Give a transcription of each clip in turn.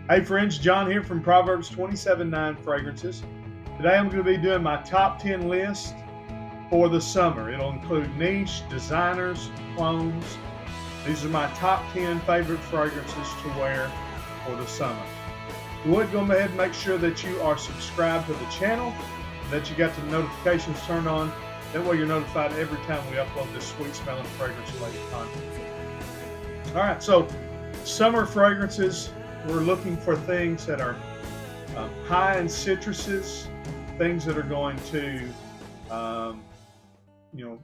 Hey friends, John here from Proverbs 27:9 Fragrances. Today I'm going to be doing my top 10 list for the summer. It'll include niche, designers, clones. These are my top 10 favorite fragrances to wear for the summer. If you would, go ahead and make sure that you are subscribed to the channel, and that you got the notifications turned on. That way you're notified every time we upload this sweet smelling fragrance related content. All right, so summer fragrances, we're looking for things that are high in citruses, things that are going to, um, you know,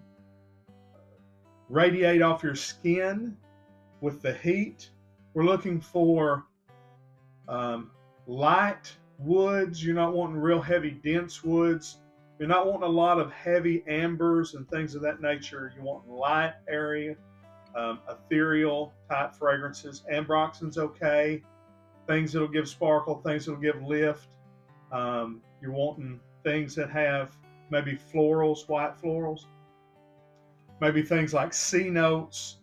radiate off your skin with the heat. We're looking for um, light woods. You're not wanting real heavy, dense woods. You're not wanting a lot of heavy ambers and things of that nature. You want light area, ethereal type fragrances. Ambroxan's okay. Things that'll give sparkle, things that'll give lift. You're wanting things that have maybe florals, white florals, maybe things like sea notes,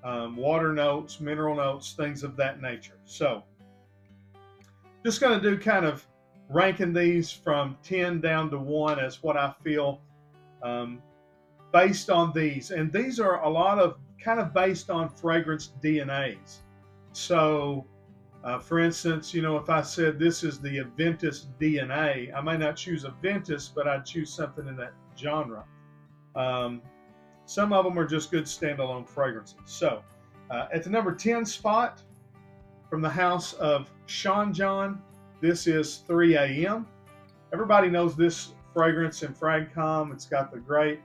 water notes, mineral notes, things of that nature. So, just going to do kind of ranking these from 10 down to 1 as what I feel um, based on these. And these are a lot of kind of based on fragrance DNAs. So, for instance, if I said this is the Aventus DNA, I may not choose Aventus, but I'd choose something in that genre. Um, some of them are just good standalone fragrances. So, at the number 10 spot from the house of Sean John, this is 3 a.m. Everybody knows this fragrance in Fragcom. It's got the great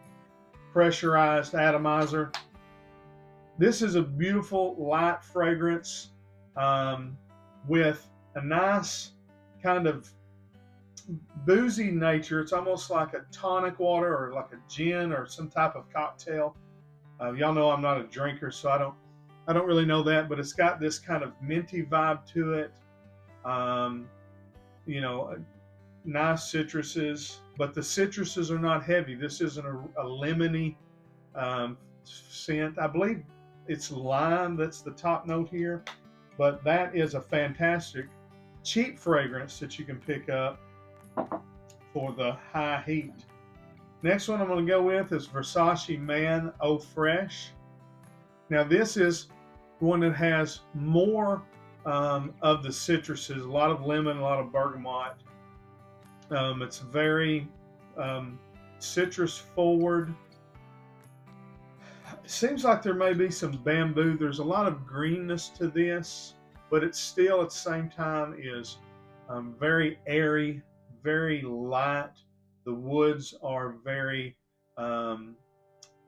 pressurized atomizer. This is a beautiful light fragrance with a nice kind of boozy nature. It's almost like a tonic water or like a gin or some type of cocktail. Y'all know I'm not a drinker, so I don't really know that, but it's got this kind of minty vibe to it. Um, you know, nice citruses, but the citruses are not heavy. This isn't a lemony scent. I believe it's lime that's the top note here, but that is a fantastic cheap fragrance that you can pick up for the high heat. Next one I'm going to go with is Versace Man Eau Fresh. Now this is one that has more of the citruses, a lot of lemon, a lot of bergamot. It's very citrus forward. It seems like there may be some bamboo. There's a lot of greenness to this, but it's still at the same time is very airy, very light. The woods are very, I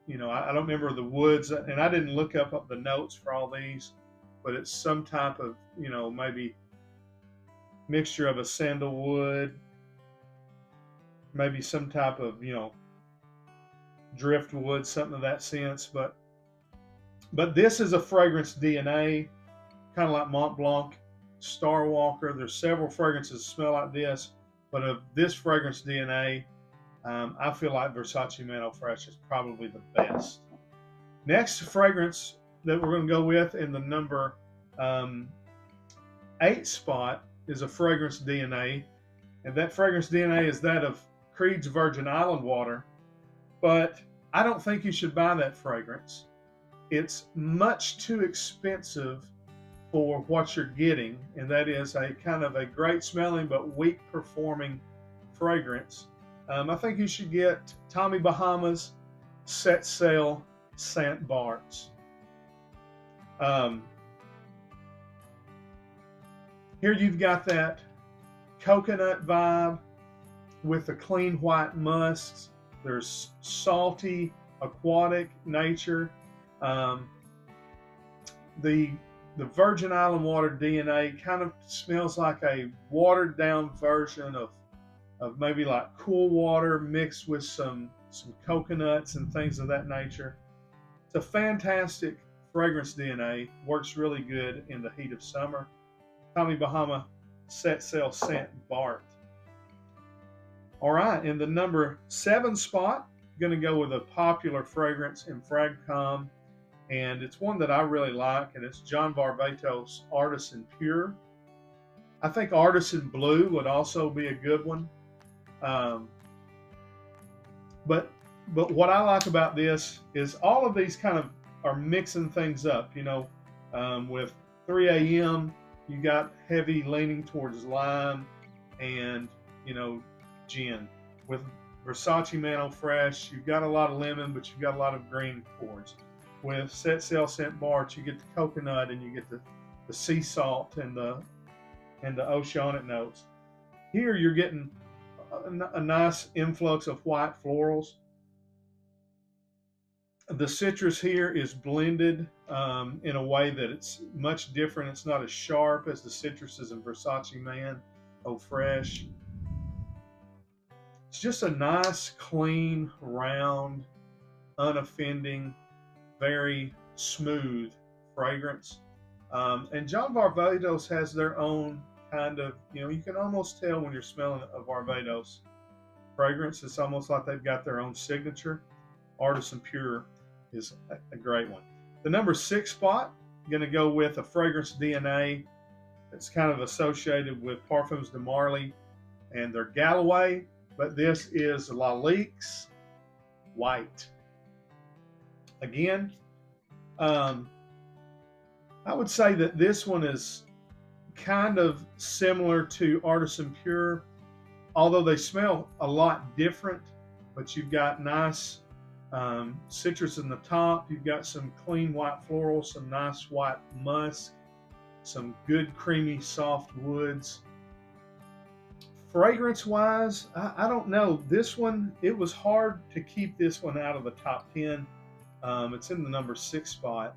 don't remember the woods, and I didn't look up the notes for all these, but it's some type of, maybe mixture of a sandalwood, maybe some type of, driftwood, something of that sense. But this is a fragrance DNA, kind of like Mont Blanc, Star Walker. There's several fragrances that smell like this, but of this fragrance DNA, I feel like Versace Man Eau Fresh is probably the best. Next fragrance that we're going to go with in the number 8 spot is a fragrance DNA, and that fragrance DNA is that of Creed's Virgin Island Water. But I don't think you should buy that fragrance. It's much too expensive for what you're getting, and that is a kind of a great smelling but weak performing fragrance. I think you should get Tommy Bahama's Set Sail Saint Bart's. Here you've got that coconut vibe with the clean white musks. There's salty, aquatic nature. Um, the Virgin Island Water DNA kind of smells like a watered down version of maybe like cool water mixed with some coconuts and things of that nature. It's a fantastic fragrance DNA. Works really good in the heat of summer. Tommy Bahama Set Sail Saint Bart. All right, in the number 7 spot, I'm going to go with a popular fragrance in Fragcom, and it's one that I really like, and it's John Varvatos Artisan Pure. I think Artisan Blue would also be a good one. Um, but what I like about this is all of these kind of are mixing things up. With 3 a.m. you got heavy leaning towards lime and gin. With Versace Mantle Fresh, you've got a lot of lemon, but you've got a lot of green chords. With Set Sail Scent March, you get the coconut and you get the sea salt and the oceanic notes. Here you're getting a nice influx of white florals. The citrus here is blended in a way that it's much different. It's not as sharp as the citruses in Versace Man, Oh Fresh. It's just a nice, clean, round, unoffending, very smooth fragrance. And John Varvatos has their own kind of, you can almost tell when you're smelling a Varvatos fragrance. It's almost like they've got their own signature. Artisan Pure is a great one. The number 6 spot, going to go with a fragrance DNA that's kind of associated with Parfums de Marly and their Galloway, but this is Lalique's White. Again, I would say that this one is kind of similar to Artisan Pure, although they smell a lot different, but you've got nice citrus in the top. You've got some clean white floral, some nice white musk, some good creamy soft woods. Fragrance wise, I don't know. This one, it was hard to keep this one out of the top 10. It's in the number 6 spot,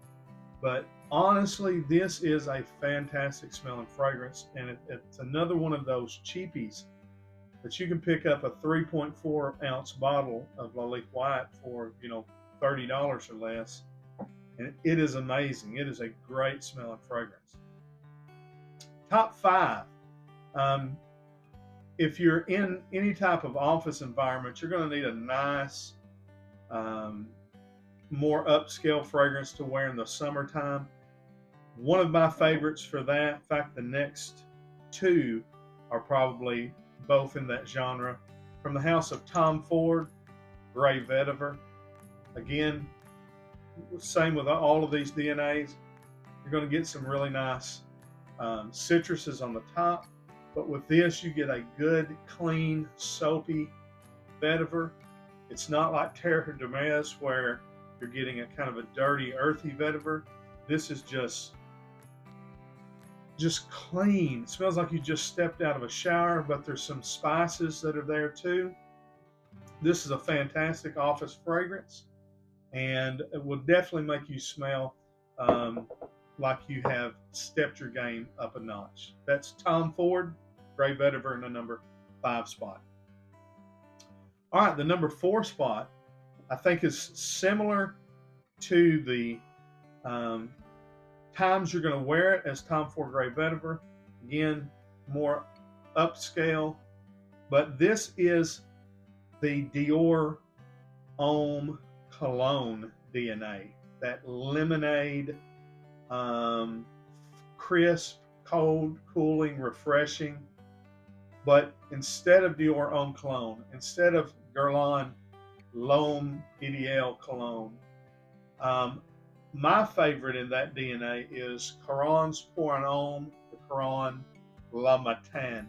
but honestly, this is a fantastic smelling fragrance, and it's another one of those cheapies that you can pick up a 3.4 ounce bottle of Lalique White for $30 or less, and it is amazing. It is a great smelling fragrance. Top 5. If you're in any type of office environment, you're going to need a nice, more upscale fragrance to wear in the summertime. One of my favorites for that, in fact, the next 2 are probably both in that genre. From the house of Tom Ford, Gray Vetiver. Again, same with all of these DNAs. You're going to get some really nice citruses on the top, but with this, you get a good, clean, soapy vetiver. It's not like Terre de Mes where you're getting a kind of a dirty, earthy vetiver. This is just clean. It smells like you just stepped out of a shower, but there's some spices that are there too. This is a fantastic office fragrance, and it will definitely make you smell like you have stepped your game up a notch. That's Tom Ford, Gray Vetiver in the number 5 spot. All right, the number 4 spot, I think, is similar to the times you're going to wear it as Tom Ford Gray Vetiver. Again, more upscale, but this is the Dior Homme Cologne DNA. That lemonade, crisp, cold, cooling, refreshing. But instead of Dior Homme Cologne, instead of Guerlain L'Homme Ideal Cologne, my favorite in that DNA is Caron's Pour un Homme, the Caron La Matin.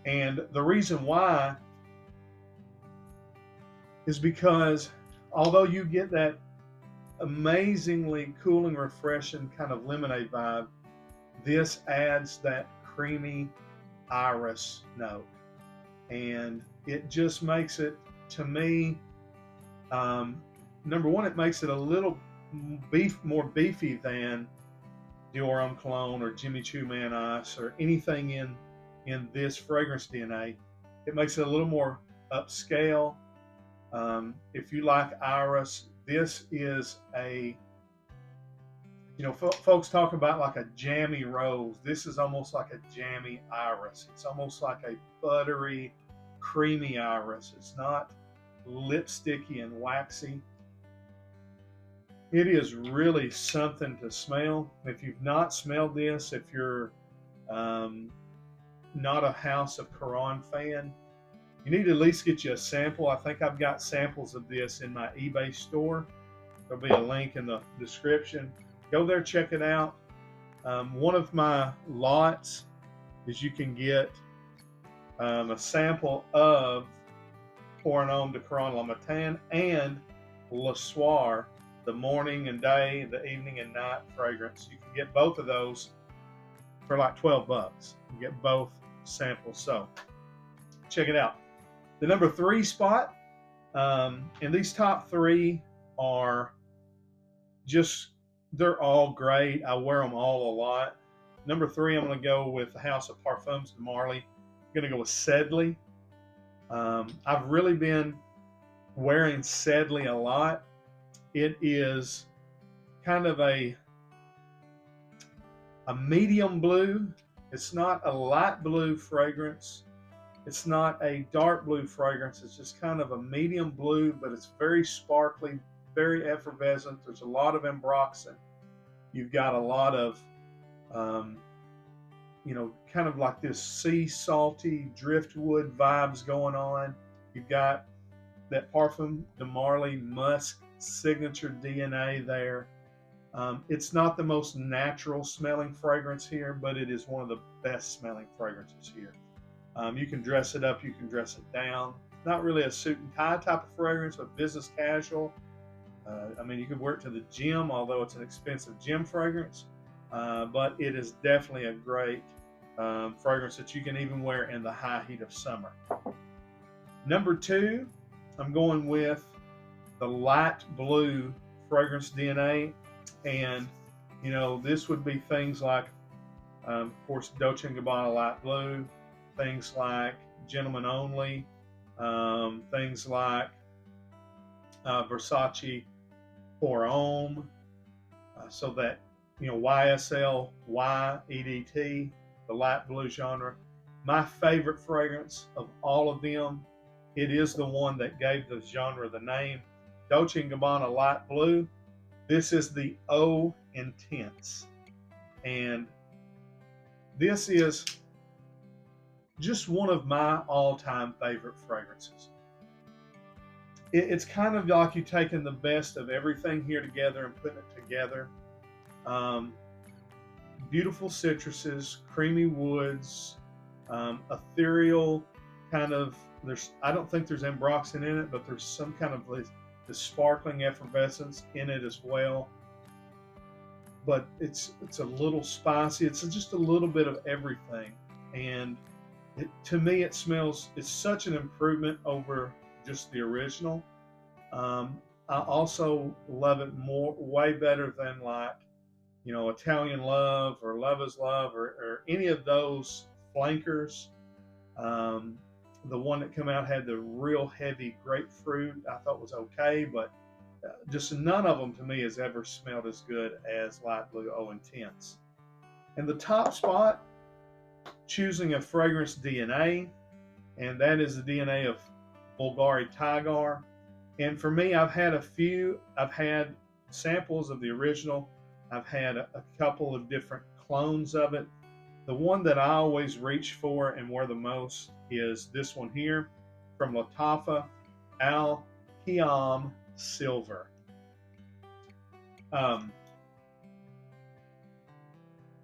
And the reason why is because although you get that amazingly cooling, refreshing kind of lemonade vibe, this adds that creamy iris note. And it just makes it, to me, number one, it makes it a little more beefy than Dior Homme Cologne or Jimmy Choo Man Ice or anything in this fragrance DNA. It makes it a little more upscale. If you like iris, this is a, folks talk about like a jammy rose. This is almost like a jammy iris. It's almost like a buttery, creamy iris. It's not lipsticky and waxy. It is really something to smell. If you've not smelled this, if you're not a House of Quran fan, you need to at least get you a sample. I think I've got samples of this in my eBay store. There'll be a link in the description. Go there, check it out. One of my lots is you can get a sample of Pour Un Homme de Quran La Matin and Le Soir, the morning and day, the evening and night fragrance. You can get both of those for like $12. You get both samples. So check it out. The number 3 spot, and these top 3 are just, they're all great. I wear them all a lot. Number 3, I'm going to go with the House of Parfums de Marly. I'm going to go with Sedley. I've really been wearing Sedley a lot. It is kind of a medium blue. It's not a light blue fragrance. It's not a dark blue fragrance. It's just kind of a medium blue, but it's very sparkly, very effervescent. There's a lot of ambroxan. You've got a lot of, kind of like this sea salty driftwood vibes going on. You've got that Parfum de Marly musk signature DNA there. It's not the most natural smelling fragrance here, but it is one of the best smelling fragrances here. You can dress it up, you can dress it down. Not really a suit and tie type of fragrance, but business casual. You could wear it to the gym, although it's an expensive gym fragrance. But it is definitely a great fragrance that you can even wear in the high heat of summer. Number 2, I'm going with the light blue fragrance DNA. And, this would be things like, of course, Dolce & Gabbana light blue, things like Gentlemen Only, things like Versace Pour Homme, so that, YSL, YEDT, the light blue genre. My favorite fragrance of all of them, it is the one that gave the genre the name, Dolce & Gabbana light blue. This is the Eau Intense. And this is just one of my all-time favorite fragrances. It's kind of like you taking the best of everything here together and putting it together. Beautiful citruses, creamy woods, ethereal kind of, I don't think there's ambroxan in it, but there's some kind of the sparkling effervescence in it as well. But it's a little spicy. It's just a little bit of everything. And to me, it's such an improvement over just the original. I also love it way better than like, Italian Love or Love is Love or any of those flankers. The one that came out had the real heavy grapefruit. I thought was okay, but just none of them to me has ever smelled as good as Light Blue Eau Intense. And the top spot, choosing a fragrance DNA, and that is the DNA of Bulgari Tigar. And for me, I've had samples of the original. I've had a couple of different clones of it. The one that I always reach for and wear the most is this one here from Lattafa, Al Qiyam Silver.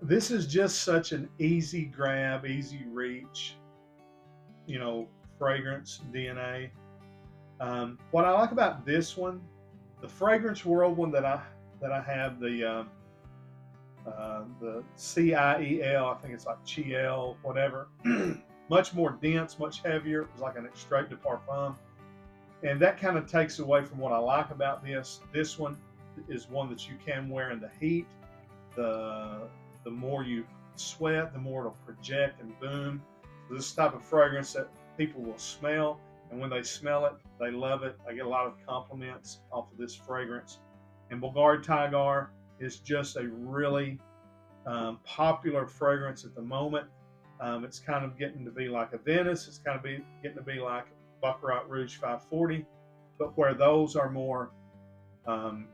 This is just such an easy grab, easy reach, fragrance DNA. What I like about this one, the Fragrance World one that I have, the CIEL, I think it's like Chiel, whatever. Much more dense, much heavier. It was like an extrait de parfum. And that kind of takes away from what I like about this. This one is one that you can wear in the heat. The more you sweat, the more it'll project and boom. So this type of fragrance that people will smell, and when they smell it, they love it. I get a lot of compliments off of this fragrance. And Bulgari Tigar is just a really popular fragrance at the moment. It's kind of getting to be like a Venice. It's kind of getting to be like Baccarat Rouge 540, but where those are more, and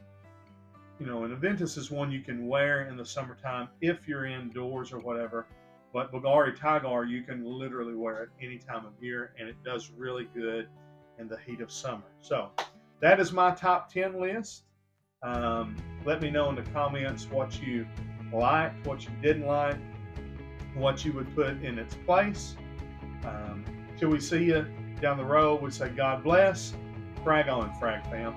a Ventus is one you can wear in the summertime if you're indoors or whatever. But Bulgari Tigar, you can literally wear it any time of year, and it does really good in the heat of summer. So that is my top 10 list. Let me know in the comments what you liked, what you didn't like, what you would put in its place. Till we see you down the road, we say God bless. Frag on, Frag fam.